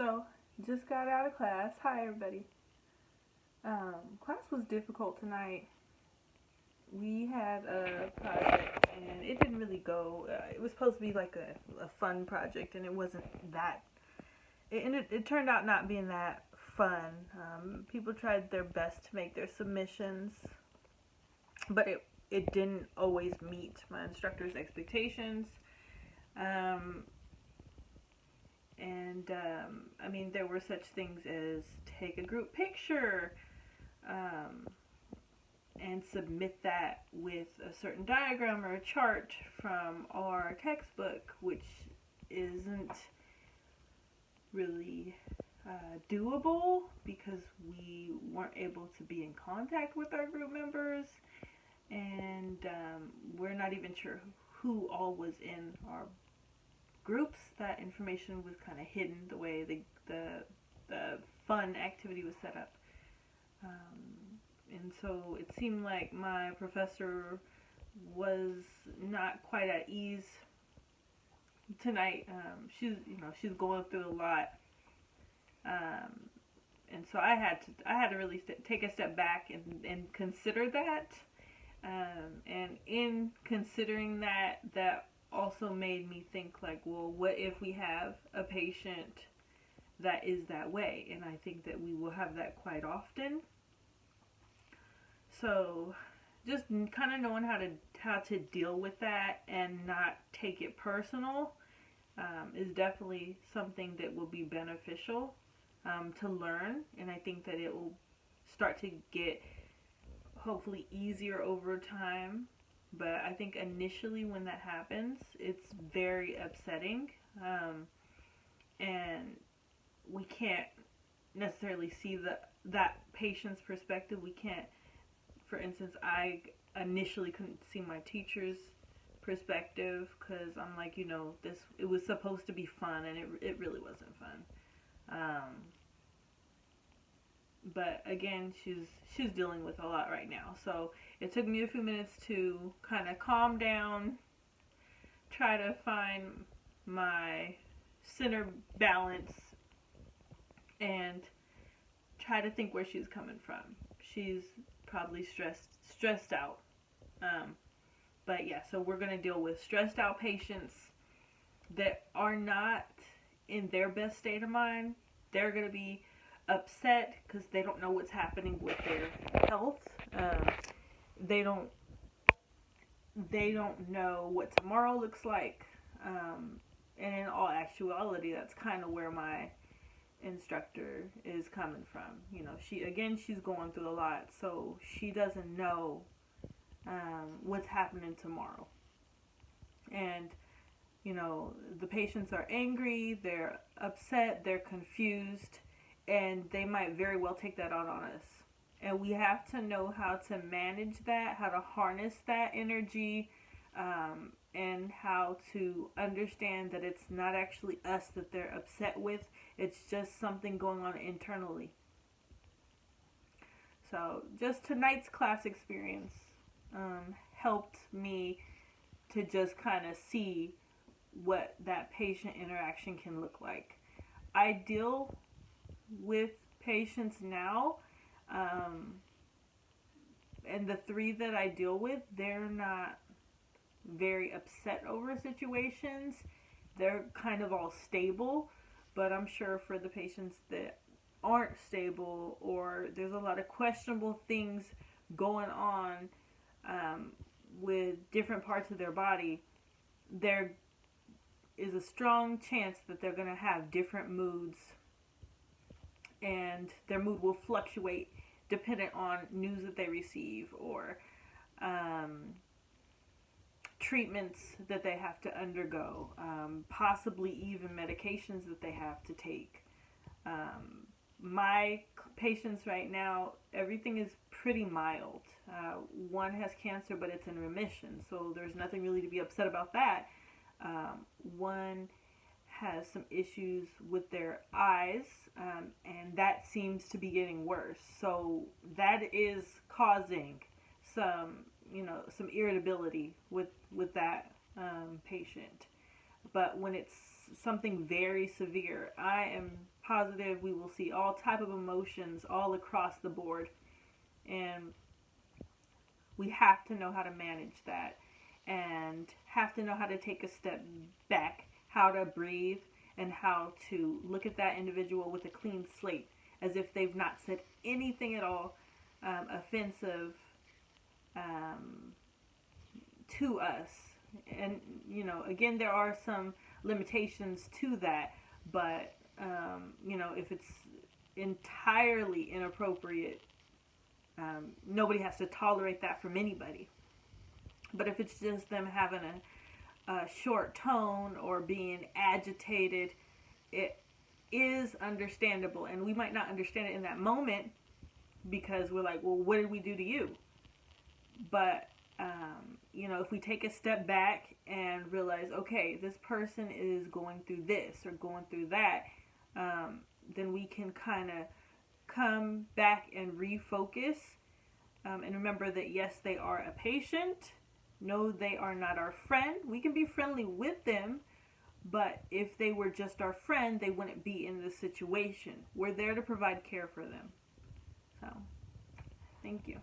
So, just got out of class. Hi, everybody. Class was difficult tonight. We had a project, and it didn't really go. It was supposed to be like a fun project, and it wasn't that. It turned out not being that fun. People tried their best to make their submissions, but it didn't always meet my instructor's expectations. I mean, there were such things as take a group picture and submit that with a certain diagram or a chart from our textbook, which isn't really doable because we weren't able to be in contact with our group members, and we're not even sure who all was in our groups. That information was kind of hidden the way the fun activity was set up. And so it seemed like my professor was not quite at ease tonight. She's going through a lot. And so I had to really take a step back and consider that. And in considering that also made me think, like, well, what if we have a patient that is that way? And I think that we will have that quite often. So just kind of knowing how to deal with that and not take it personal is definitely something that will be beneficial to learn. And I think that it will start to get hopefully easier over time. But I think initially when that happens, it's very upsetting, and we can't necessarily see that patient's perspective. We can't, for instance, I initially couldn't see my teacher's perspective because I'm like, it was supposed to be fun, and it really wasn't fun. But again, she's dealing with a lot right now. So it took me a few minutes to kind of calm down, try to find my center balance, and try to think where she's coming from. She's probably stressed out. But yeah, so we're going to deal with stressed out patients that are not in their best state of mind. They're going to be upset because they don't know what's happening with their health. They don't know what tomorrow looks like. And in all actuality, that's kind of where my instructor is coming from. She's going through a lot, so she doesn't know what's happening tomorrow. And the patients are angry, they're upset, they're confused, and they might very well take that out on us. And we have to know how to manage that, how to harness that energy, and how to understand that it's not actually us that they're upset with. It's just something going on internally. So just tonight's class experience helped me to just kind of see what that patient interaction can look like. I deal with patients now, and the 3 that I deal with, they're not very upset over situations. They're kind of all stable, but I'm sure for the patients that aren't stable, or there's a lot of questionable things going on with different parts of their body, there is a strong chance that they're going to have different moods, and their mood will fluctuate dependent on news that they receive, or treatments that they have to undergo, possibly even medications that they have to take. My patients right now, everything is pretty mild. One has cancer, but it's in remission, so there's nothing really to be upset about that. One has some issues with their eyes, and that seems to be getting worse. So that is causing some irritability with that patient. But when it's something very severe, I am positive we will see all type of emotions all across the board, and we have to know how to manage that, and have to know how to take a step back, how to breathe, and how to look at that individual with a clean slate, as if they've not said anything at all offensive to us. And, you know, again, there are some limitations to that, but, you know, if it's entirely inappropriate, nobody has to tolerate that from anybody. But if it's just them having a short tone or being agitated, it is understandable. And we might not understand it in that moment because we're like, well, what did we do to you? But, you know, if we take a step back and realize, okay, this person is going through this or going through that, then we can kind of come back and refocus, and remember that yes, they are a patient. No, they are not our friend. We can be friendly with them, but if they were just our friend, they wouldn't be in this situation. We're there to provide care for them. So, thank you.